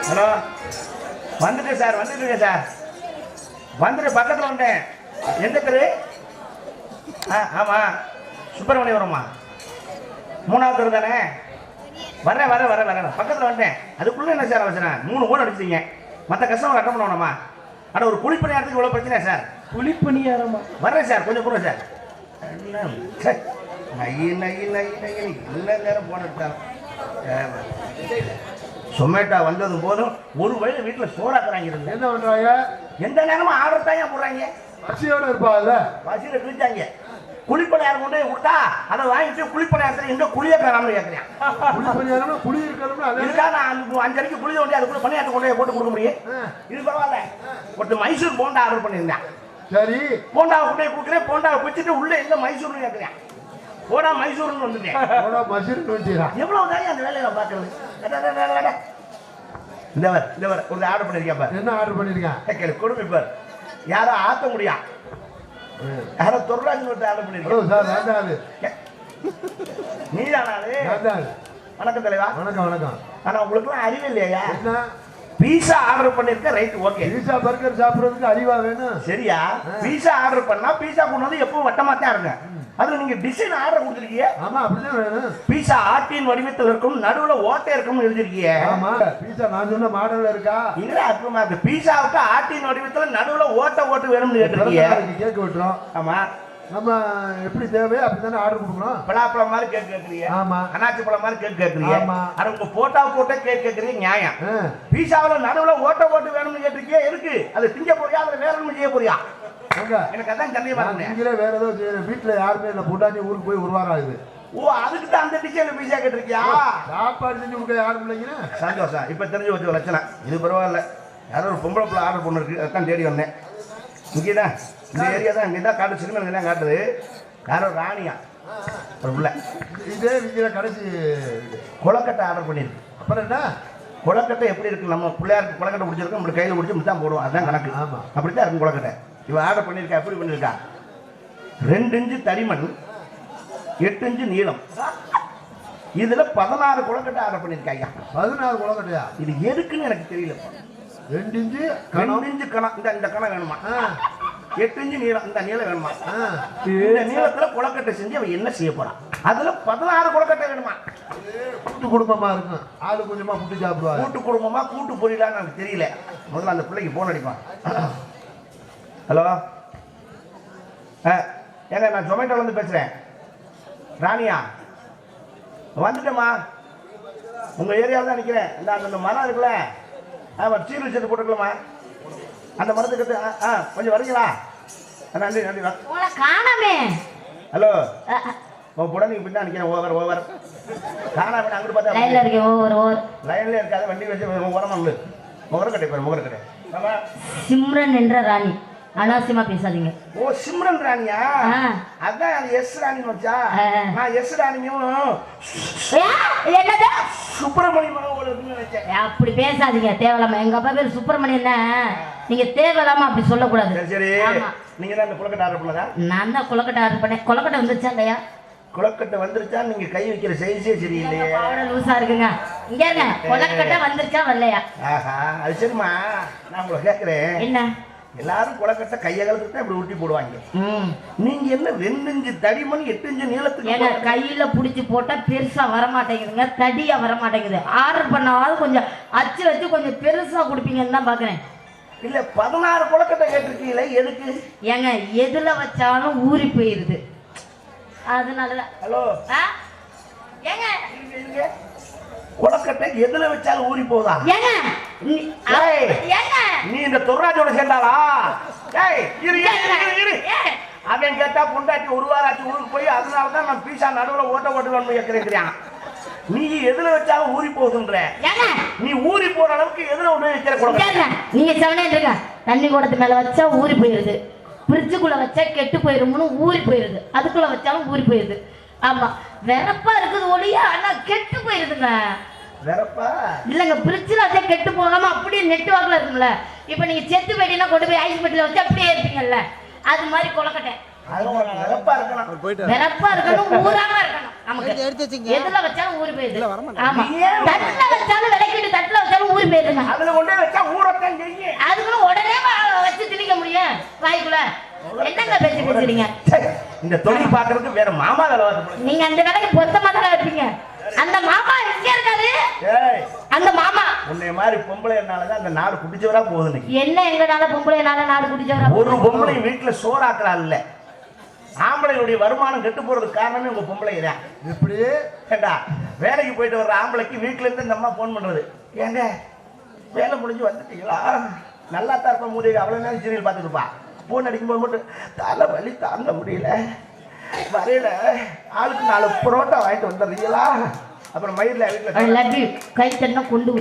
Hello, வந்துட்டேன் sir, வந்துட்டுருக்கேன் sir. வந்துட்டு பக்கத்தில் வந்துட்டேன். எந்த தெரு? ஆமாம், சுப்பிரமணியபுரமா? 3வது தெரு தானே? வரேன் வரேன் வரேன் வரேன், பக்கத்தில் வந்துட்டேன். அதுக்குள்ளே என்ன சார் அவசரம்? 3 ஓட அடிச்சிட்டீங்க. மற்ற கஸ்டமர் அட்டன் பண்ணணுமா? ஆனால் ஒரு குழிப்பணியாரத்துக்கு இவ்வளோ பிரச்சனை சார். குழிப்பணியாரமா? வரேன் சார், கொஞ்சம் கூட சார். நைய நைய நைய நைய எல்லா நேரம் போன எடுத்தாலும் சொமேட்டோ வந்ததும் போதும் ஒரு வயது வீட்டில் சோறாக்குறாங்க. என்ன பண்றாங்க? எந்த நேரமும் ஆர்டர் தான் போடுறாங்க. பசியோட இருப்பாங்கல்ல, பசியில் கிழிச்சாங்க. குழிப்பணியாரம் கொண்டு போய் கொடுத்தா அதை வாங்கிட்டு குழிப்பணியாரத்தில் எங்க குழியை காணாமல் கேட்குறேன். குழிப்பணியாரம் குழி இருக்கணும்னு அதுக்காக நான் 5 அடிக்கு குழி கொண்டு அதுக்குள்ள பணியாரத்தை கொண்டு போய் போட்டு கொடுக்க முடியும். இது பரவாயில்ல. ஒருத்தர் மைசூர் போண்டா ஆர்டர் பண்ணியிருந்தேன். சரி, போண்டாவை கொண்டு போய் கொடுக்குறேன். போண்டாவை பிடிச்சிட்டு உள்ள எங்க மைசூர்னு கேட்குறேன். போடா மைசூர்னு வந்துட்டேன். எவ்வளவு தானே அந்த வேலையை பார்க்கறது. இந்த ஒரு ஆர்டர் பண்ணிருக்கேன் பாரு. என்ன ஆர்டர் பண்ணிருக்கேன்? கொடுமை பாரு. யாரும் ஆத்த முடியா? யாரோ தொழிலாளி ஆர்டர் பண்ணிருக்கேன். நீதானாலே? வணக்கம் தலைவா. வணக்கம் வணக்கம். ஆனா உங்களுக்கு எல்லாம் அறிவு இல்லையா? பீஸா ஆர்டர் பண்ணிருக்கேன். Right, okay. பீஸா பர்கர் சாப்பிடுறதுக்கு அறிவா வேணும். சரியா? பீஸா ஆர்டர் பண்ணா பீஸா கொண்டு வந்து எப்பவும் வட்டமா தான் இருங்க. அதுல நீங்க டிசைன் ஆர்டர் கொடுத்துருக்கீங்க. ஆமா, அப்படிதான் வேணும். பீஸா ஆட்டின் வடிவத்தில் இருக்கும், நடுவுல ஓட்டை இருக்கும் எழுதிருக்கீங்க. ஆமா, பீஸா நான் சொன்ன மாடல்ல இருக்கா? இல்ல, அற்புதமா இருக்கு. பீஸாவுக்கு ஆட்டின் வடிவத்துல நடுவுல ஓட்டு வேணும்னு கேட்டிருக்கீங்க. கேக் விட்டுறோம். ஆமா, நம்ம எப்படி தேவையோ அப்படித்தானே ஆர்டர் கொடுக்குறோம். பலாப்பழம் மாதிரி கேக் கேட்கறீங்க. ஆமா. அனாச்சி பழம் மாதிரி கேக் கேட்கறீங்க. ஆமா. அது உங்க போட்டா போட்டே கேக் கேட்கறீங்க, நியாயம். பீஸாவுல நடுவுல ஓட்டு வேணும்னு கேட்டிருக்கீங்க. இருக்கு, அது திங்க போறியா அதுல வேற ஒன்றும் செய்ய போறியா? எனக்கு அதான் சந்தேகமா இருக்கு. நீங்களே வேற ஏதோ வீட்டுல யாருமே இல்ல, பொண்டாட்டி ஊருக்கு போய் ஒரு வாரம் ஆகுது. ஓ, அதுக்கு தான் அந்த டிசைன்ல பீஸா கேட்டிருக்கியா? சாப்பாடு செஞ்சு கொடுக்க யாரும் இல்லைங்க. சந்தோஷம். இப்ப தெரிஞ்சு வச்சு ஒரு லட்சணம். இது பரவாயில்ல. யாரோ ஒரு பொம்பளை பிள்ளை ஆர்டர் பண்ணிருக்கு, அதான் தேடி வந்தேன். இங்கேதான் இந்த ஏரியா தான், இங்கே தான் காட்டு, சினிமா தான் காட்டுது. யாரோ ராணியா ஒரு பிள்ளை. இதே வீட்டில் கடைசி கொலக்கட்டை ஆர்டர் பண்ணியிருக்கு. அப்புறம் என்ன கொலக்கட்டை எப்படி இருக்கு? நம்ம பிள்ளையாருக்கு கொலக்கட்டை பிடிச்சிருக்கோம், நம்ம கையில் பிடிச்சி மட்டும் தான் போடுவோம். அதுதான் கணக்கு. ஆமாம், அப்படி தான் இருக்கும் கொலக்கட்டை. இவன் ஆர்டர் பண்ணியிருக்கா, எப்படி பண்ணியிருக்கா? 2 இன்ச்சு தடிமண், 8 இன்ச்சு நீளம். இதுல 16 கொலக்கட்டை ஆர்டர் பண்ணியிருக்காங்க. 16 கொலக்கட்டையா? இது எதுக்குன்னு எனக்கு தெரியல. 2 இன்ச்சு கணம், இந்த கணம் வேணுமா? 8 இன்ச்சு நீளம், இந்த நீளம் வேணுமா? இந்த நீளத்துல கொலக்கட்டை செஞ்சு அவன் என்ன செய்ய போறான்? அதுல 16 கொலக்கட்டை வேணுமா? கூட்டு குடும்பமா இருக்கும், ஆளு கொஞ்சமா புட்டு சாப்பிடுவாங்க. கூட்டு குடும்பமா கூட்டு பொரியலான்னு எனக்கு தெரியல. முதல்ல அந்த பிள்ளைக்கு போன் அடிப்பான். ஹலோ, ஏங்க நான் ஜொமேட்டோல இருந்து பேசுறேன். ராணியா, வந்துட்டேம்மா. உங்க ஏரியாவில் தான் நிற்கிறேன். இந்த அந்த மரம் இருக்குல்ல, ஆமாம், சீல் வச்சு போட்டுக்கலாமா? அந்த மரத்துக்கு கொஞ்சம் வரீங்களா? நன்றி நன்றி. காணாமே. ஹலோ, உன் கூட நீங்க பின்னா நிற்கிறேன். ஓவர் காணாம அங்கிட்டு பார்த்தா லைன்ல இருக்கேன். ஓவர் லைன்ல இருக்காது, வண்டி வச்சு உரமா முகரக்கட்டை பாரு, முகரக்கட்டை. சிம்ரன் என்ற ராணி, அனாவசியமா பேசாதீங்க. ஓ, சிம்ரன் ராணியா? அதான் அது எஸ் ராணின்னு வச்சா. நான் எஸ் ராணியும் என்னது சுப்பிரமணியம் நினைச்சேன். அப்படி பேசாதீங்க தேவையில்லாம. எங்க அப்பா பேர் சுப்பிரமணியன் தான். நீங்க தேவையில்லாம அப்படி சொல்லக்கூடாது. சரி, நீங்க தான் அந்த கொலக்கட்டை ஆர்டர் பண்ணதா? நான் தான் கொலக்கட்டை ஆர்டர் பண்ணேன். கொலக்கட்டை வந்துருச்சா இல்லையா? கொலக்கட்டை வந்துருச்சா? நீங்க கை வைக்கிற சைஸே சரியில்லையே, லூசா இருக்குங்க. இங்க இருங்க, கொலக்கட்டை வந்துருச்சா வரலையா? ஆஹா, அது சரிம்மா. நான் உங்களை கேட்கிறேன், என்ன எல்லாரும் கொலக்கட்டை கையகலத்துக்கு தான் இப்படி ஊட்டி போடுவாங்க. நீங்க என்ன 2 இன்ச்சு தடிமண் 8 இன்ச்சு நீளத்துக்கு ஏன்னா கையில புடிச்சு போட்டா பெருசா வரமாட்டேங்குதுங்க, தடியா வரமாட்டேங்குது. ஆர்டர் பண்ணாலும் கொஞ்சம் அச்சு வச்சு கொஞ்சம் பெருசா கொடுப்பீங்கன்னு தான் பாக்குறேன். இல்ல 16 கொலக்கட்டை கேட்டிருக்கீங்களே, எதுக்கு? ஏங்க எதுல வச்சாலும் ஊறி போயிருது, அதனாலதான். ஹலோ, ஏங்க கொலக்கட்டை எதுல வச்சாலும் ஊறி போதா? ஏங்க நீ இந்த துர்ராஜோட சேர்ந்தாளா? அவன் கேட்டா பொண்டாட்டி ஒரு வாராச்சு ஊருக்கு போய், அதனாலதான் நான் பீஸா நடுவில் ஓட்டு வேணும்னு கேட்கிறேன். நீ எதுல வச்சாலும் ஊறி போகுதுன்ற. நீ ஊறி போற அளவுக்கு எதுல ஒண்ணு வைக்கிற கொலக்கட்டை? நீங்க சொன்னீங்க தண்ணி குடத்து மேல வச்சா ஊறி போயிருது, ஃப்ரிட்ஜுக்குள்ள வச்சா கெட்டு போயிரும்னு ஊறி போயிருது, அதுக்குள்ள வச்சாலும் ஊறி போயிருது. ஆமா, வெறப்பா இருக்குது ஒளியா, ஆனா கெட்டு போயிருதுங்க. வெறப்பா இல்லங்க, ஃப்ரிட்ஜ்ல வச்சா கெட்டு போகாம அப்படியே நெட் வாக்குல இருக்கும்ல. இப்ப நீங்க செத்து போயிட்டீங்கன்னா கொண்டு போய் ஐஸ் பெட்டில வச்சு அப்படியே இருப்பீங்கல்ல, அது மாதிரி கொலக்கட்டை. வெறப்பா இருக்கணும், வெறப்பா இருக்கணும், ஊறாம இருக்கணும். நமக்கு எதுல வச்சாலும் ஊறி போயிருது. ஆமா, தட்டுல வச்சாலும் விளக்கிட்டு தட்டுல வச்சாலும் ஊறி போயிருதுங்க. அது பேசுறீங்க. இந்த தொழில் பார்க்கறதுக்கு வேற மாமா வேலை பார்க்க நீங்க அந்த வேலைக்கு பொருத்தமா தான் இருப்பீங்க. அந்த மாமா எங்க இருக்காரு? அந்த மாமா உன்னை மாதிரி பொம்பளைனாலதான் அந்த நாடு குடிச்சவரா போகுது. என்ன எங்கனால பொம்பளைனால நாடு குடிச்சவரா? ஒரு பொம்பளை வீட்டுல சோறாக்குறா இல்ல, ஆம்பளையுடைய வருமானம் கெட்டு போறதுக்கு காரணமே உங்க பொம்பளை தான். எப்படி ஏண்டா வேலைக்கு போயிட்டு வர்ற ஆம்பளைக்கு வீட்டுல இருந்து இந்த அம்மா போன் பண்றது, ஏங்க வேலை முடிஞ்சு வந்துட்டீங்களா, நல்லா தான் இருப்பா மூதேவி, அவ்வளவு நேரம் சீரியல் பார்த்துட்டு இருப்பா. போன் அடிக்கும்போது மட்டும் தலை வலி தாங்க முடியல, வரையில ஆளுக்கு 4 புரோட்டா வாங்கிட்டு வந்துடுறீங்களா, அப்புறம் மயிரில் வீட்டில் கை தட்டினா கொண்டு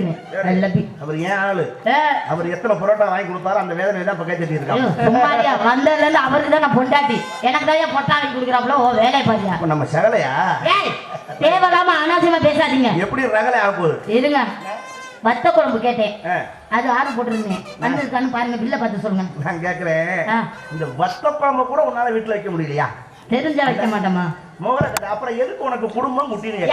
அவர் ஏன் ஆளு, அவர் எத்தனை புரோட்டா வாங்கி கொடுத்தாரோ அந்த வேதனை தான் இப்போ கை தட்டி இருக்காங்க. வந்ததுல இருந்து அவருக்கு தான் நான் பொண்டாட்டி, எனக்கு தான் பொட்டா வாங்கி கொடுக்குறாங்களோ. ஓ வேலை பாரியா நம்ம சகலையா? தேவையில்லாம அனாவசியமா பேசாதீங்க. எப்படி ரகலை ஆக போகுது? இருங்க, வத்த குழம்பு கேட்டேன், அது ஆர்டர் போட்டிருந்தேன், வந்திருக்கான்னு பாருங்க, பில்ல பார்த்து சொல்லுங்க. நான் கேட்கிறேன், இந்த வத்த குழம்பு கூட உன்னால வீட்டுல வைக்க முடியலையா? தெரிஞ்சா வைக்க மாட்டோமா? மோகரக்கட்ட அப்புறம் எதுக்கு உனக்கு குடும்பம் குட்டின்னு?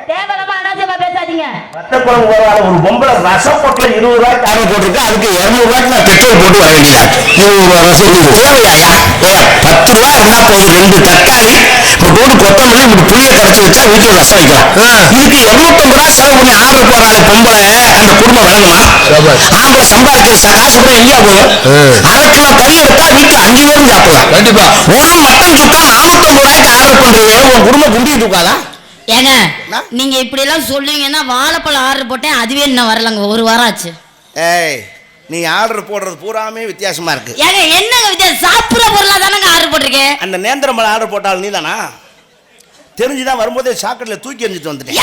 தேவையில்லாம அனாவசியமா பேசாதீங்க. வத்த குழம்பு ஒரு பொம்பளை ரசம் பொட்டில 20 ரூபாய்க்கு ஆர்டர் போட்டிருக்கு, அதுக்கு 200 ரூபாய்க்கு நான் பெட்ரோல் போட்டு வர வேண்டியதா? 20 ரூபாய் ரசம் 10 ரூபாய் இருந்தா போதும், 2 தக்காளி போட்டு கொத்தமல்லி இப்படி புளிய கரைச்சி வச்சா வீட்டுல ரசம் வைக்கலாம். இதுக்கு 250 ரூபாய் செலவு பண்ணி ஆர்டர் போடுறாங்க பொம்பளை, அந்த குடும்பம் வழங்குமா? ஆம்பளை சம்பாதிக்கிற காசு கூட எங்கேயா போகும்? 1/2 கிலோ கறி எடுத்தா வீட்டுல 5 பேரும் சாப்பிடலாம். கண்டிப்பா ஒரு மட்டன் சுத்தா 450 ரூபாய்க்கு ஆர்டர் பண்றீங்க, உன் குடும்பம் குண்டி தூக்காதா? ஏங்க நீங்க இப்படி எல்லாம் சொல்லுவீங்கன்னா வாழைப்பழம் ஆர்டர் போட்டேன், அதுவே இன்னும் வரலங்க, 1 வாரம் ஆச்சு. ஏய் நீ ஆர்டர் போடுறது பூராமே வித்தியாசமா இருக்கு. ஏங்க என்னங்க வித்தியாசம்? சாப்பிடுற பொருளா தானங்க ஆர்டர் போட்டிருக்கேன். அந்த நேந்திரம்பழம் ஆர்டர் போட்டாலும் நீ தானா? தெரிஞ்சுதான் வரும்போதே சாக்கடையில தூக்கி எறிஞ்சிட்டு வந்துட்டேன்.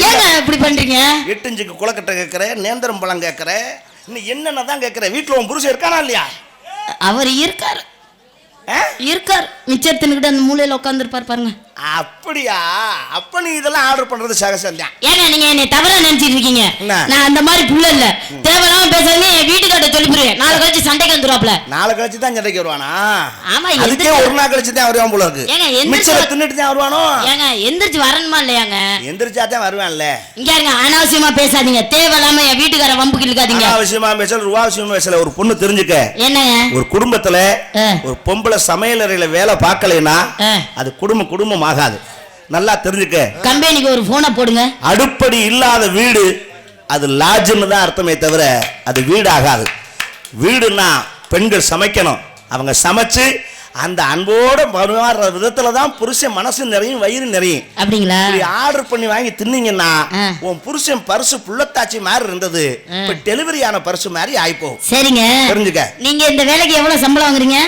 ஏங்க இப்படி பண்றீங்க? 8 இன்ச்சுக்கு குளக்கட்டை கேட்கற, நேந்திரம்பழம் கேட்கற, இன்னும் என்னென்ன தான் கேட்கற? வீட்டுல உன் புருஷன் இருக்கானா இல்லையா? அவர் இருக்காரு மிச்சர் தின்னுக்கிட்டு அந்த மூலையில உட்காந்துருப்பாரு பாருங்க. அப்படியா? அப்ப நீ இதெல்லாம் ஆர்டர் பண்றது சகசந்தான். ஏங்க நீங்க என்னை தவறா நினைச்சிட்டு இருக்கீங்க. நான் அந்த மாதிரி புள்ள இல்ல, தேவையில்லாம பேசாதீங்க. என் வீட்டுக்கார்ட்ட சொல்லி போடுவேன், நாளை கழிச்சு சண்டைக்கு வந்துருவாப்ல. நாளை கழிச்சு தான் சண்டைக்கு வருவானா? ஆமா, அதுக்கே ஒரு நாள் கழிச்சு தான் வருவான் போல இருக்கு. மிச்சரை தின்னுட்டு தான் வருவானோ? ஏங்க எந்திரிச்சு வரணுமா இல்லையாங்க? எந்திரிச்சா தான் வருவான்ல. இங்க இருங்க, அனாவசியமா பேசாதீங்க, தேவையில்லாம என் வீட்டுக்கார வம்புக்கு இழுக்காதீங்க. அனாவசியமா பேசல, ரூபாவசியமா பேசல. ஒரு பொண்ணு தெரிஞ்சுக்க, என்னங்க ஒரு குடும்பத்துல ஒரு பொம்பளை சமையல் அறையில வேலை பார்க்கலைன்னா அது குடும்பம் ஆகாது. நல்லா தெரிஞ்சுக்க. கம்பெனிக்கு ஒரு போனை போடுங்க. அடுப்படி இல்லாத வீடு அது லாட்ஜ்னு தான் அர்த்தமே தவிர அது வீடு ஆகாது. வீடுன்னா பெண்கள் சமைக்கணும், அவங்க சமைச்சு அந்த அன்போட பரிமாறுற விதத்துல தான் புருஷன் மனசு நிறையும், வயிறு நிறையும். அப்படிங்களா? ஆர்டர் பண்ணி வாங்கி தின்னீங்கன்னா உன் புருஷன் பரிசு புள்ளத்தாச்சி மாதிரி இருந்தது, இப்ப டெலிவரி ஆன பரிசு மாதிரி ஆயிப்போம். சரிங்க, தெரிஞ்சுக்க. நீங்க இந்த வேலைக்கு எவ்வளவு சம்பளம் வாங்குறீங்க?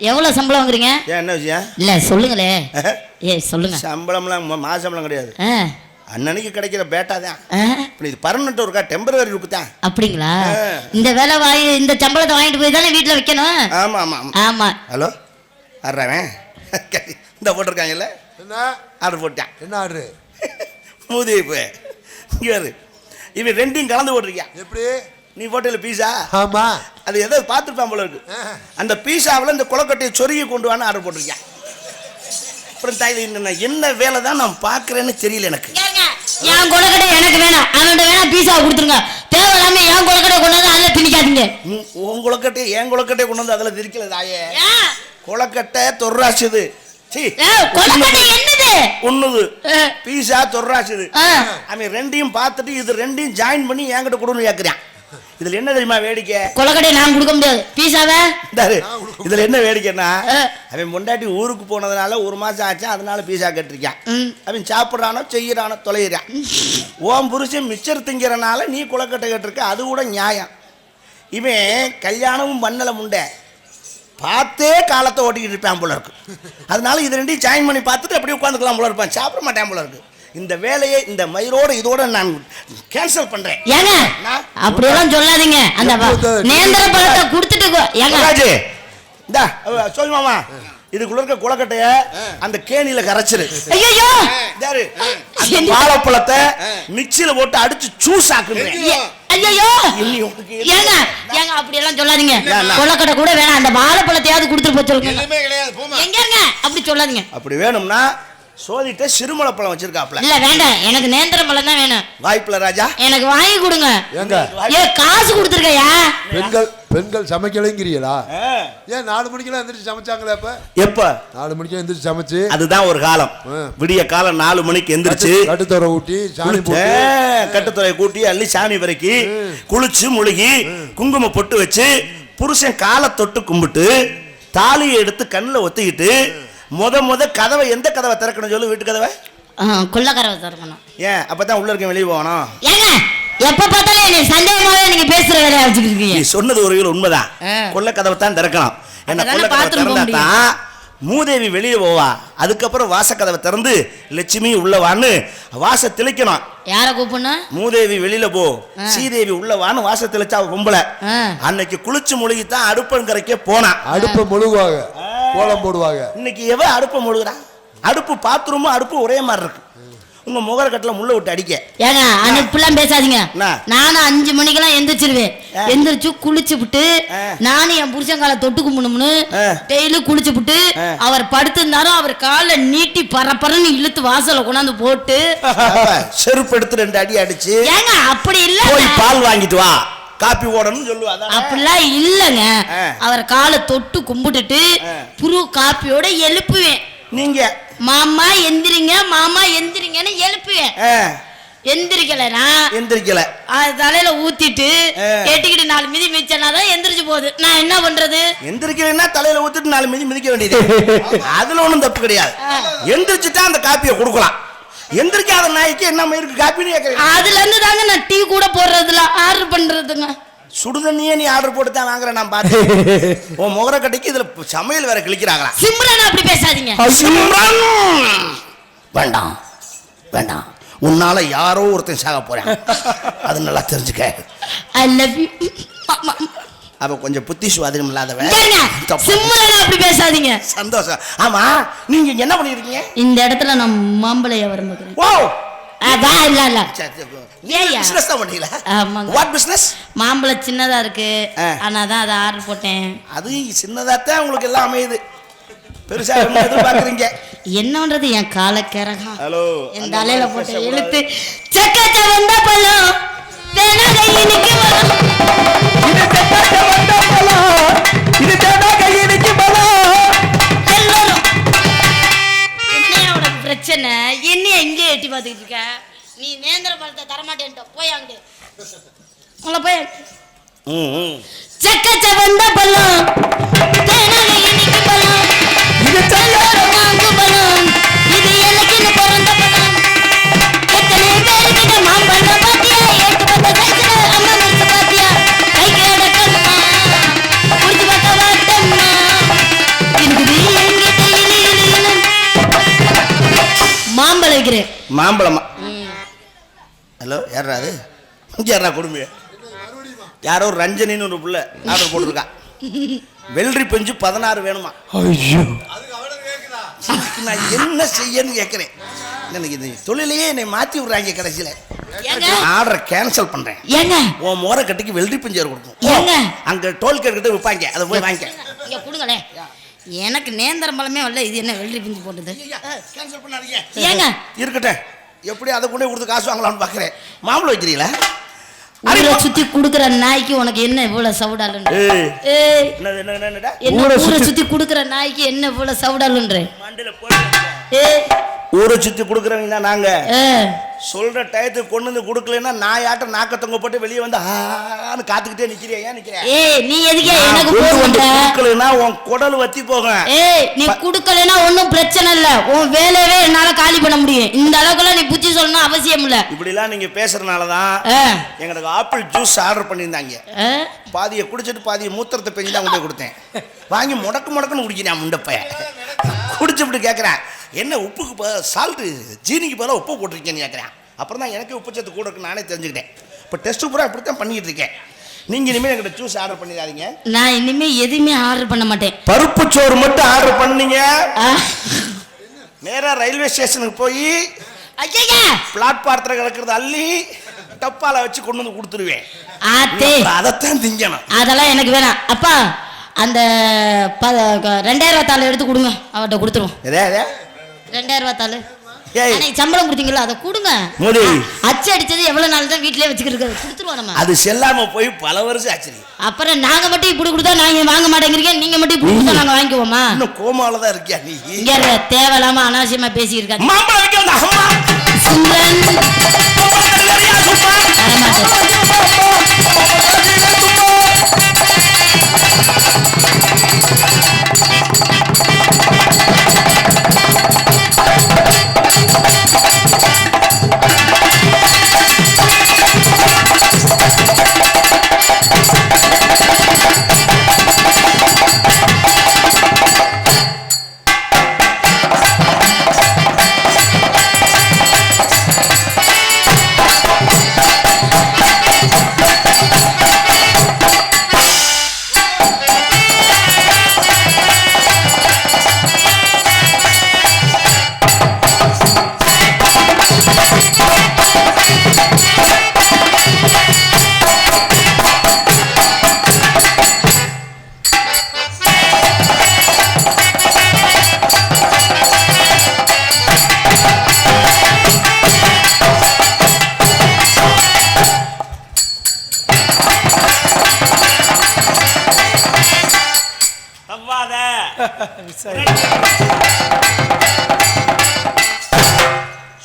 எவ்வளவு சம்பளம் வாங்குறீங்க? என்ன விஷயம்? இல்ல சொல்லுங்களே. சொல்லுங்க. சம்பளம்லாம் மாசம்பளம் கிடையாது, அன்னன்னைக்கு கிடைக்கிற பேட்டா தான். இது பர்மனன்ட் ஒர்க்கா, டெம்பரரி ஒர்க் தான். அப்படிங்களா? இந்த வேலை வாங்கி இந்த சம்பளத்தை வாங்கிட்டு போய் தானே வீட்டுல வைக்கணும். ஆமா ஆமா ஆமா. ஹலோ ஆடுறவன் இந்த போட்டிருக்காங்கல்ல, என்ன ஆர்டர் போட்டான்? என்ன ஆர்டரு? மூதி இவர் இவன் ரெண்டையும் கலந்து போட்டிருக்கியா? எப்படி? நீ போட்டல பீஸா? ஆமா. அது எதாவது பார்த்துருப்பான் போல இருக்கு. அந்த பீஸாவில் இந்த குளக்கட்டையை சொருகி கொண்டு வான்னு ஆர்டர் போட்டிருக்கியான். அப்புறம் தாய் என்ன வேலை தான் நான் பார்க்குறேன்னு தெரியல எனக்கு. என் கொலக்கட்டை எனக்கு வேணாம், அவன்கிட்ட வேணா பீஸாவை கொடுத்துருங்க. தேவையில்லாம என் கொலக்கட்டை கொண்டு வந்து அதில் திணிக்காதீங்க. உன் கொலக்கட்டை என் கொலக்கட்டை கொண்டு வந்து அதில் திரிக்கல தாயே. கொலக்கட்டை தொர்ராசுது, ஒண்ணுது பீஸா தொர்ராசுது. அவன் ரெண்டையும் பார்த்துட்டு இது ரெண்டையும் ஜாயின் பண்ணி என்கிட்ட கொடுன்னு கேட்குறான். இதுல என்ன தெரியுமா வேடிக்கை? கொலக்கட்டை நான் கொடுக்க முடியாது, பீஸாவை. இதுல என்ன வேடிக்கைன்னா, அவன் பொண்டாட்டி ஊருக்கு போனதுனால 1 மாசம் ஆச்சு, அதனால பீஸா கேட்டிருக்கான். அவன் சாப்பிட்றானோ செய்யறானோ தொலைகிறான். ஓம் புருஷன் மிச்சர் திங்கிறனால நீ கொலக்கட்டை கேட்டிருக்க, அது கூட நியாயம். இவன் கல்யாணமும் பண்ணல முண்டை, பார்த்தே காலத்தை ஓட்டிக்கிட்டு இருப்பான் போல இருக்கு. அதனால இது ரெண்டையும் ஜாயின் பண்ணி பார்த்துட்டு அப்படியே உட்காந்துக்கலாம் போல இருப்பான், சாப்பிட மாட்டான் போல இருக்கு. இந்த வேலையை இந்த மயிரோட இதோட நான் கேன்சல் பண்றேன். ஏங்க அப்படியெல்லாம் சொல்லாதீங்க, அந்த நேந்திர பழத்தை கொடுத்துட்டு ஏங்க இந்தா சொல்லு மாமா, இதுக்குள்ள இருக்க குளக்கட்டைய அந்த கேணியில கரைச்சிரு. ஐயோ வாழைப்பழத்தை மிக்சியில போட்டு அடிச்சு ஜூஸ் ஆக்குறேன். ஐயோ ஏங்க ஏங்க அப்படியெல்லாம் சொல்லாதீங்க, கொள்ளக்கட்டை கூட வேணாம், அந்த வாழைப்பழத்தையாவது கொடுத்துட்டு போய் சொல்லுங்க. எங்க அப்படி சொல்லாதீங்க. அப்படி வேணும்னா சோதிட்ட சிறுமலப்பழம் வச்சிருக்காப்ல. இல்ல வேண்டாம், எனக்கு நேந்திரம் பழம் தான் வேணும். வாய்ப்புல ராஜா எனக்கு வாங்கி கொடுங்க. ஏங்க காசு கொடுத்துருக்கையா? பெண்கள் சமைக்கலைங்கிறீங்களா? ஏன் 4 மணிக்கெல்லாம் எந்திரிச்சு சமைச்சாங்களே? எப்ப 4 மணிக்கு எந்திரிச்சு சமைச்சு, அதுதான் ஒரு காலம். விடிய காலம் 4 மணிக்கு எந்திரிச்சு கட்டுத்தொரை ஊட்டி சாணி போட்டு கட்டுத்தொரை கூட்டி அள்ளி சாமி வரைக்கி குளிச்சு முழுகி குங்குமம் பொட்டு வச்சு புருஷன் காலை தொட்டு கும்பிட்டு தாலியை எடுத்து கண்ணில் ஒத்திக்கிட்டு முத கதவை எந்த கதவை திறக்கணும் சொல்லு? வீட்டு கதவை கொள்ள கதவை திறக்கணும். ஏன்? அப்பதான் உள்ள இருக்க வெளியே போகணும். ஏங்க எப்ப பார்த்தாலும் என்ன சந்தேகமாவே நீங்க பேசுற வேலையை வச்சுக்கிட்டு நீ சொன்னது ஒரு உண்மைதான். கொள்ள கதவை தான் திறக்கணும். என்ன கொள்ள கதவை திறந்தா தான் மூதேவி வெளியே போவா. அதுக்கப்புறம் வாசக்கதவை திறந்து லட்சுமி உள்ளவான்னு வாச தெளிக்கணும். யார கூப்பிடணும்? மூதேவி வெளியில போ, சீதேவி உள்ளவான்னு வாச தெளிச்சா பொம்பளை. அன்னைக்கு குளிச்சு முழுகித்தான் அடுப்பங்கரைக்கே போனா. அடுப்ப முழுகுவாங்க, கோலம் போடுவாங்க. இன்னைக்கு எவ அடுப்ப முழுகுறா? அடுப்பு பாத்ரூமும் அடுப்பு ஒரே மாதிரி இருக்கு. உங்க முகர கட்டில முள்ள விட்டு அடிக்க. ஏங்க அனுப்புலாம் பேசாதீங்க. நானும் 5 மணிக்கெல்லாம் எந்திரிச்சிருவேன். எந்திரிச்சு குளிச்சு விட்டு நானும் என் புருஷன் காலை தொட்டு கும்பிடணும்னு டெய்லி குளிச்சு விட்டு அவர் படுத்திருந்தாலும் அவர் காலை நீட்டி பரப்பரன்னு இழுத்து வாசல கொண்டாந்து போட்டு செருப்பு எடுத்து 2 அடி அடிச்சு. ஏங்க அப்படி இல்ல, போய் பால் வாங்கிட்டு வா, காப்பி ஓடணும் சொல்லுவா. அப்படிலாம் இல்லங்க. அவர் காலை தொட்டு கும்பிட்டுட்டு புரு காப்பியோட எழுப்புவேன். நீங்க மாமா எந்திரிங்க, மாமா எந்திரிங்கன்னு எழுப்புவேன். எந்திரிக்கல தலையில ஊத்திட்டு எட்டிக்கிட்டு 4 மிதி மிச்சனாதான் எந்திரிச்சு போகுது. நான் என்ன பண்றது? எந்திரிக்கலன்னா தலையில ஊத்திட்டு 4 மிதி மிதிக்க வேண்டியது. அதுல ஒண்ணும் தப்பு கிடையாது. எந்திரிச்சுட்டா அந்த காப்பியை கொடுக்கலாம். எந்திரிக்காத நாய்க்கு என்ன இருக்கு காப்பின்னு கேட்கறேன். அதுல இருந்து தாங்க நான் டீ கூட போடுறதுல ஆர்டர் பண்றதுங்க. சுடுதண்ணியே நீ ஆர்டர் போட்டு தான் வாங்குற. நான் பார்த்தேன் உன் முகர கட்டிக்கு இதுல சமையல் வேற கிளிக்கிறாங்களா? சிம்ரன் அப்படி பேசாதீங்க. வேண்டாம் வேண்டாம், உன்னால யாரோ ஒருத்தன் சாக போறேன், அது நல்லா தெரிஞ்சுக்க. ஐ லவ் யூ. அப்ப கொஞ்சம் புத்தி சுவாதீனம் இல்லாதவன். சிம்ரன் அப்படி பேசாதீங்க. சந்தோஷம். ஆமா நீங்க என்ன பண்ணிருக்கீங்க? இந்த இடத்துல நான் மாம்பழைய வரம்புறேன். ஓ மாம்பழம் சின்னதா இருக்கு, ஆனாதான் அதை ஆர்டர் போட்டேன். அது சின்னதாத்தான் உங்களுக்கு எல்லாம் அமையுது, பெருசா எதிர்பார்க்கறீங்க. என்ன பண்றது? என் கால கிறகம் என் தலையில போட்ட இழுத்து சக்கச்ச வந்த பழம் கையினுக்கு பிரச்சனை. என்னைய இங்கே எட்டி பார்த்துக்கிட்டு இருக்க? நீ நேந்திர பழத்தை தரமாட்டேன்ட்ட போய் அங்கிட்டு உங்களை போய் சக்கச்ச வந்த பழம் இனிக்கு பழம் மாங்கு பழம் இது எனக்குன்னு பிறந்த பழம். எத்தனை பேருக்கிட்ட மாம்பழம் பாத்தியா? 8 10 சைஸ்ல அம்மா முடிச்சு பாத்தியா? கைக்கு அடக்கம்மா முடிச்சு பார்க்க வாட்டம்மா இருக்குது எங்கிட்ட இலு இலு இலு. மாம்பழம் வைக்கிறேன். மாம்பழமா? ஹலோ, யாரா அது? யாரா கொடுமையா? யாரோ ரஞ்சனின்னு ஒரு புள்ள ஆர்டர் போட்டிருக்கா. வெள்ளரி பெஞ்சு 16 வேணுமா? நான் என்ன செய்யன்னு கேட்கிறேன். எனக்கு இது தொழிலையே என்னை மாத்தி விடுறாங்க. கடைசியில ஆர்டர் கேன்சல் பண்றேன். ஏங்க உன் மோர கட்டிக்கு வெள்ளரி பெஞ்சு கொடுக்கும். அங்க டோல்கேட் கிட்ட விற்பாங்க, அதை போய் வாங்கிக்க. இங்க கொடுங்களே. எனக்கு நேந்திரம் பழமே வரல, இது என்ன வெள்ளரி பிஞ்சு போட்டது? கேன்சல் பண்ணாதீங்க. ஏங்க இருக்கட்டும், எப்படி அதை கொண்டே கொடுத்து காசு வாங்கலாம்னு பாக்குறேன். மாம்பழம் வைக்கிறீங்களா? ஊரை சுத்தி குடுக்குற நாய்க்கு உனக்கு என்ன இவ்வளவு சவுடாலுன்ற? ஊரை சுத்தி குடுக்குற நாய்க்கு என்ன இவ்வளவு சவுடாலுன்ற? ஊரை சுத்தி குடுக்குறவங்க நாங்க சொல்ற டயத்துக்கு கொண்டு வந்து கொடுக்கலன்னா நாயாட்ட நாக்க தொங்க போட்டு வெளியே வந்து ஆன்னு காத்துக்கிட்டே நிக்கிறியா? ஏன் நிக்கிற? நீ எதுக்கே எனக்கு கொடுக்கலன்னா உன் குடல் வத்தி போகும். நீ குடுக்கலன்னா ஒன்னும் பிரச்சனை இல்ல, உன் வேலையவே என்னால காலி பண்ண முடியும். இந்த அளவுக்குலாம் நீ புத்தி சொல்லணும் அவசியம் இல்ல. இப்படி எல்லாம் நீங்க பேசுறதுனாலதான் எங்களுக்கு ஆப்பிள் ஜூஸ் ஆர்டர் பண்ணியிருந்தாங்க. பாதியை குடிச்சிட்டு பாதியை மூத்திரத்தை பெஞ்சு தான் கொண்டு கொடுத்தேன். வாங்கி முடக்குன்னு குடிக்கிறேன். முண்டப்பைய குடிச்சுட்டு கேட்கறேன், என்ன உப்புக்கு சால்ட்டு ஜீனிக்கு பதிலாக உப்பு போட்டிருக்கேன்னு கேட்குறேன். அப்புறம் தான் எனக்கு உப்பு சத்து கூட இருக்குன்னு நானே தெரிஞ்சுக்கிட்டேன். இப்போ டெஸ்ட்டு பூரா இப்படி தான் பண்ணிட்டு இருக்கேன். நீங்கள் இனிமேல் எங்கிட்ட ஜூஸ் ஆர்டர் பண்ணிடாதீங்க. நான் இனிமேல் எதுவுமே ஆர்டர் பண்ண மாட்டேன். பருப்பு சோறு மட்டும் ஆர்டர் பண்ணீங்க, நேராக ரயில்வே ஸ்டேஷனுக்கு போய் பிளாட்பாரத்தில் கிடக்கிறது அள்ளி டப்பால வச்சு கொண்டு வந்து கொடுத்துருவேன். அதைத்தான் திங்கணும். அதெல்லாம் எனக்கு வேணாம். அப்பா அந்த 2000 தாள் எடுத்து கொடுங்க, அவர்கிட்ட கொடுத்துருவோம். 2000 ரூபாய் தாளு. ஏய். அன்னைக்கு சம்பளம் கொடுத்தீங்களா அதை கொடுங்க. மோதி. அச்சு அடிச்சது எவ்வளவு நாள் தான் வீட்லயே வச்சுக்கிட்டு கொடுத்துருவோம் நம்ம. அது செல்லாம போய் பல வருஷம் ஆச்சு. அப்புறம் நாங்க மட்டும் இப்படி கொடுத்தா நாங்க வாங்க மாட்டேங்கிறீங்க, நீங்க மட்டும் இப்படி கொடுத்தா நாங்க வாங்கிக்குவோமா? இன்னும் கோமால தான் இருக்கியா நீ? இங்க தேவையில்லாம அனாவசியமா பேசி இருக்காங்க. மாம்பழம் வைக்கிறதா அம்மா? சிம்ரன்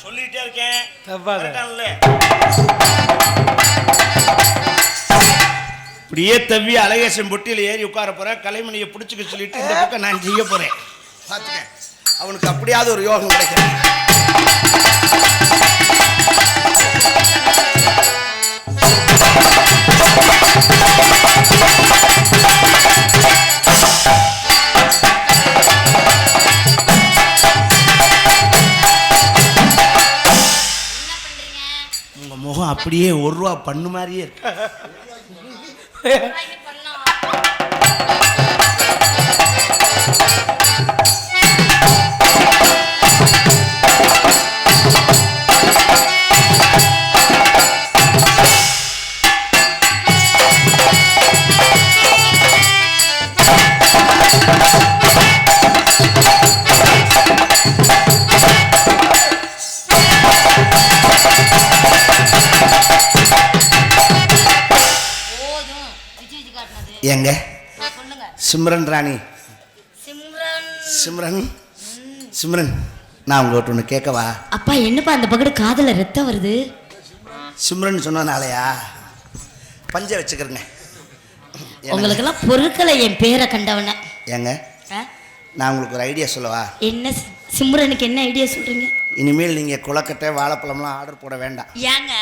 சொல்லிட்டே இருக்கேன். இப்படியே தவ்வி அழகேசன் பொட்டியில் ஏறி உட்கார போறேன். கலைமணியை பிடிச்சிக்க சொல்லிட்டு இந்த பக்கம் நான் செய்ய போறேன். பார்த்துக்க, அவனுக்கு அப்படியாவது ஒரு யோகம் கிடைக்கும். உங்க முகம் அப்படியே 1 ரூபா பண்ணு மாதிரியே இருக்கு. எங்க சிம்ரன் ராணி? சிம்ரன் சிம்ரன், நான் உங்கள்கிட்ட ஒன்று கேட்கவா? அப்பா என்னப்பா அந்த பக்கத்து காதுல ரத்தம் வருது? சிம்ரன் சொன்னனாலயா பஞ்ச வச்சுக்கிறேங்க. உங்களுக்கெல்லாம் பொருட்களை என் பேரை கண்டவன. ஏங்க நான் உங்களுக்கு ஒரு ஐடியா சொல்லவா? என்ன சிம்ரனுக்கு என்ன ஐடியா சொல்றீங்க? இனிமேல் நீங்கள் கொலக்கட்டை வாழைப்பழம்லாம் ஆர்டர் போட வேண்டாம். ஏங்க?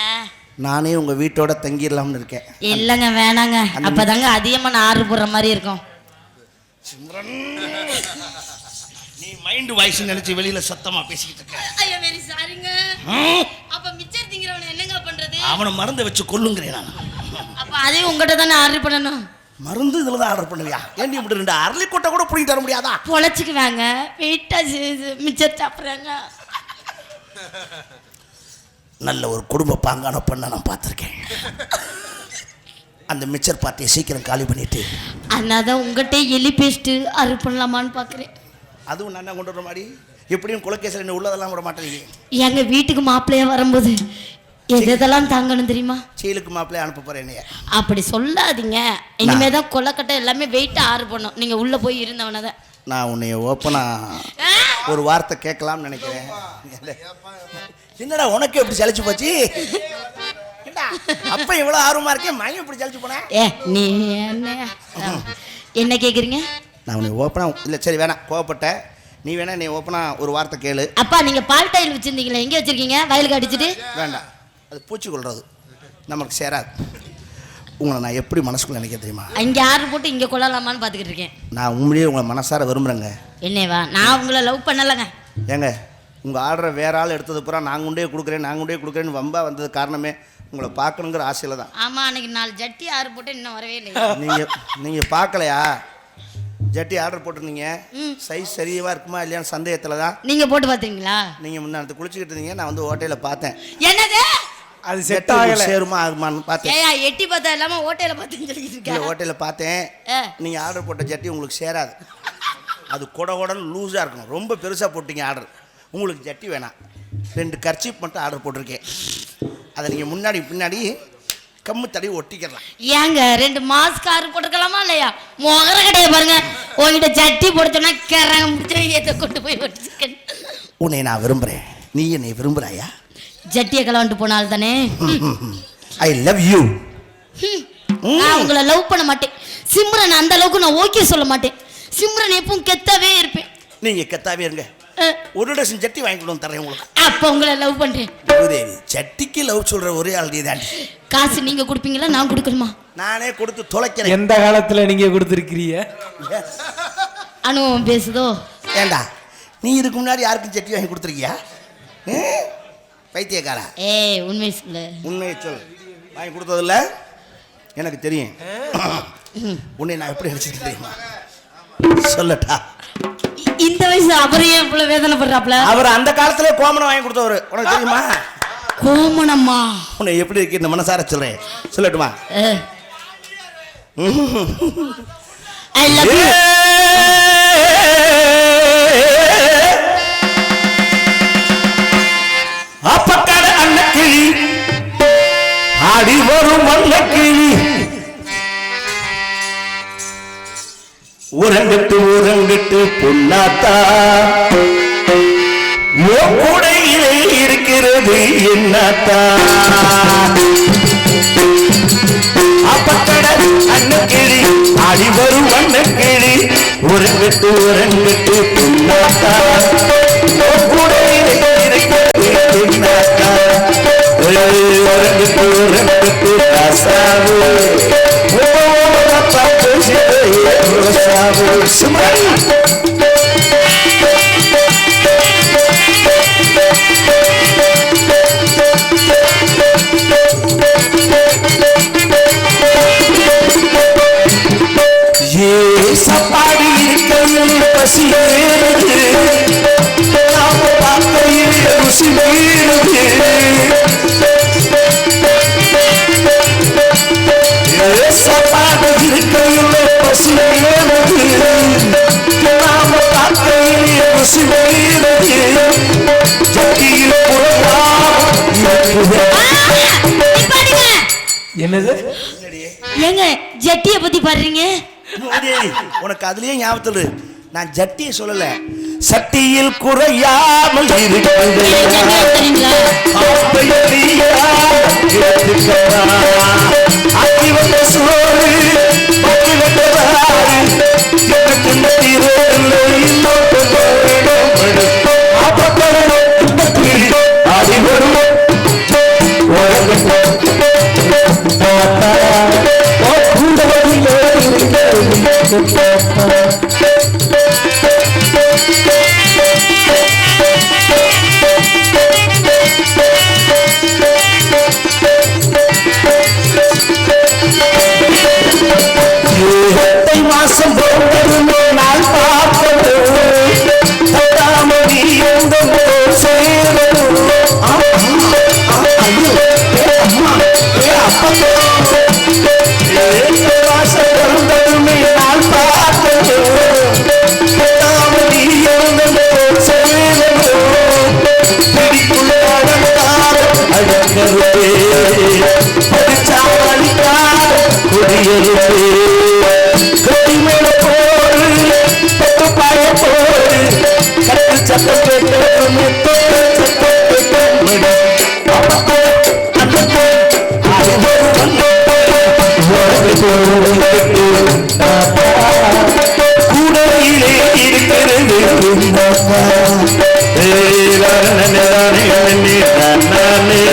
நானே உங்கள் வீட்டோட தங்கிடலாம்னு இருக்கேன். இல்லைங்க வேணாங்க, அப்போதாங்க அதிகமாக நான் ஆர்டர் போடுற மாதிரி இருக்கும். சிம்ரன், நீ மைண்ட் வாய்ஸ் நினைச்சு வெளியில சத்தமா பேசிக்கிட்டு இருக்க. ஐயோ வெரி சாரிங்க. அப்ப மிச்சர் திங்கறவன என்னங்க பண்றது? அவனை மருந்து வச்சு கொல்லுங்கறேன் நான். அப்ப அதே உங்ககிட்ட தானே ஆர்டர் பண்ணனும். மருந்து இதுல தான் ஆர்டர் பண்ணுவியா? ஏன்டி இப்படி 2 அரளி கொட்டை கூட புடிங்க தர முடியாதா? பொளச்சுக்குவாங்க, வெயிட்டா மிச்சர் சாப்பிடுறாங்க. நல்ல ஒரு குடும்ப பாங்கான பண்ண நான் பார்த்துருக்கேன். அந்த மிச்சர் பார்ட்டியை சீக்கிரம் காலி பண்ணிட்டு அதான் உங்கள்கிட்ட எலி பேஸ்ட்டு ஆர்டர் பண்ணலாமான்னு பார்க்குறேன். அதுவும் நான் கொண்டு வர மாதிரி எப்படியும் குலக்கேசல் என்ன உள்ளதெல்லாம் விட மாட்டேங்க. எங்கள் வீட்டுக்கு மாப்பிள்ளையா வரும்போது எதெல்லாம் தாங்கணும் தெரியுமா? சீலுக்கு மாப்பிள்ளைய அனுப்ப போகிறேன் என்னைய. அப்படி சொல்லாதீங்க. இனிமே தான் கொலக்கட்டை எல்லாமே வெயிட்டாக ஆர்டர் பண்ணும். நீங்கள் உள்ளே போய் இருந்தவன தான். நான் உன்னைய ஓப்பனாக ஒரு வார்த்தை கேட்கலாம்னு நினைக்கிறேன். என்னடா உனக்கு எப்படி சலிச்சு போச்சு? அப்ப இவ்வளவு ஆர்வமா இருக்கேன், மையம் இப்படி சலிச்சு போனேன். நீ என்ன கேக்குறீங்க? நான் உன்னை ஓப்பனா இல்லை, சரி வேணாம், கோவப்பட்ட நீ வேணா நீ ஓப்பனா ஒரு வார்த்தை கேளு. அப்பா நீங்க பால் டைல் வச்சிருந்தீங்களா, எங்க வச்சிருக்கீங்க? வயலுக்கு அடிச்சுட்டு. வேண்டாம், அது பூச்சி கொள்றது நமக்கு சேராது. உங்களை நான் எப்படி மனசுக்குள்ள நினைக்க தெரியுமா? இங்கே ஆர்டர் போட்டு இங்கே கொள்ளலாமான்னு பார்த்துக்கிட்டு இருக்கேன். நான் உண்மையிலேயே உங்களை மனசார விரும்புகிறேங்க. என்னவா? நான் உங்களை லவ் பண்ணலைங்க. ஏங்க உங்கள் ஆர்டரை வேற ஆள் எடுத்தது பூரா நாங்கள் கொண்டே கொடுக்குறேன்னு வம்பா வந்தது காரணமே உங்களை பார்க்கணுங்கிற ஆசையில் தான். ஆமாம், அன்றைக்கி 4 ஜட்டி ஆர்டர் போட்டு இன்னும் வரவே இல்லை. நீங்கள் பார்க்கலையா? ஜட்டி ஆர்டர் போட்டிருந்தீங்க, சைஸ் சரியாக இருக்குமா இல்லையான்னு சந்தேகத்தில் தான். நீங்கள் போட்டு பார்த்தீங்களா? நீங்கள் முன்னாடி குளிச்சுக்கிட்டு இருந்தீங்க, நான் வந்து ஹோட்டலில் பார்த்தேன். என்னது அது செட் ஆகல, சேருமா ஆகுமான்னு பார்த்தேன். ஏய் எட்டி பார்த்தா இல்லாமல் ஹோட்டலில் பார்த்தேன்னு சொல்லிக்கிட்டு இருக்கேன். ஹோட்டலில் பார்த்தேன். நீங்கள் ஆர்டர் போட்ட ஜட்டி உங்களுக்கு சேராது. அது கொடன்னு லூஸாக இருக்கும். ரொம்ப பெருசாக போட்டிங்க ஆர்டர். உங்களுக்கு ஜட்டி வேணாம், 2 கர்ச்சீப் மட்டும் ஆர்டர் போட்டிருக்கேன். அதை நீங்கள் முன்னாடி பின்னாடி கம்மு தடவி ஒட்டிக்கலாம். ஏங்க 2 மாஸ்க் ஆர்டர் போட்டுக்கலாமா இல்லையா? முகர கடையை பாருங்க, உங்ககிட்ட ஜட்டி போடுச்சோன்னா கரங்க முடிச்சு ஏற்ற கொண்டு போய் ஒட்டிக்க. உன்னை நான் விரும்புகிறேன், நீ என்னை விரும்புகிறாயா? ஜட்டியை கலவந்துட்டு போனால் தானே. ஐ லவ் யூ. நான் உங்களை லவ் பண்ண மாட்டேன் சிம்ரன், அந்த அளவுக்கு நான் ஓகே சொல்ல மாட்டேன். சிம்ரன் எப்பவும் கெத்தாவே இருப்பேன். நீங்க கெத்தாவே இருங்க, ஒரு டசன் ஜட்டி வாங்கி கொண்டு தரேன் உங்களுக்கு. அப்ப உங்களை லவ் பண்றேன். பூதேவி, ஜட்டிக்கு லவ் சொல்ற ஒரே ஆள் நீ தான். காசு நீங்க கொடுப்பீங்களா நான் கொடுக்கணுமா? நானே கொடுத்து தொலைக்கிறேன். எந்த காலத்துல நீங்க கொடுத்துருக்கிறீங்க? அனுபவம் பேசுதோ? ஏண்டா நீ இதுக்கு முன்னாடி யாருக்கும் ஜட்டி வாங்கி கொடுத்துருக்கியா? பைத்தியக்காரா, ஏய் உண்மை சொல்லு. உண்மையை சொல். வாங்கி கொடுத்ததில்ல எனக்கு தெரியும். உன்னை நான் எப்படி அடிச்சிருக்கேன் தெரியுமா? சொல்லட்டா? இந்த வயசு அவரையே இவ்வளவு வேதனைப்படுறாப்ல. அவர் அந்த காலத்திலே கோமணம் வாங்கி கொடுத்தவர், உனக்கு தெரியுமா? கோமணம்மா? உன்னை எப்படி இருக்கு இந்த மனசார சொல்றேன், சொல்லட்டுமா? I love you. அப்பக்கட அன்னக்கிளி ஆடி வரும் வண்ணக்கிளி, உறங்கிட்டு பொன்னாத்தா கூடையிலே இருக்கிறது என்னத்தா. அப்பக்கட அன்னக்கிளி ஆடி வரும் வண்ணக்கிளி, உறங்கிட்டு பொன்னாத்தா கூடையிலே இருக்கிறது என்னத்தா. உறங்கிட்டு ராசாவு சப்பாடி இருக்கையில் பசி வேறுது, நாம பார்க்கையில் ருசி வேறுது. சப்பாடி இருக்கையில் பசி வேறுது, நாம பார்க்கையில் ருசி வேறுது. ஜட்டியில் என்னது? ஏங்க ஜட்டியை பத்தி பாடுறீங்க? உனக்கு அதுலயே ஞாபகத்துல நான் ஜட்டியை சொல்லல, சட்டியில் குறையாமல் மாசம் போட்டதுமே நாள் பார்ப்பது பட்டாமணி மாசம் பிறந்ததுமே நாள் பார்த்தது பட்டாமணி பிடிக்குள்ள அழகருவே படிச்சாவளிக்கார குடியருவே கட்டிமேல போடு பட்டு பாய போடு கட்டு சத்தம் கேட்டு கூடையிலே இருக்கிறது நானே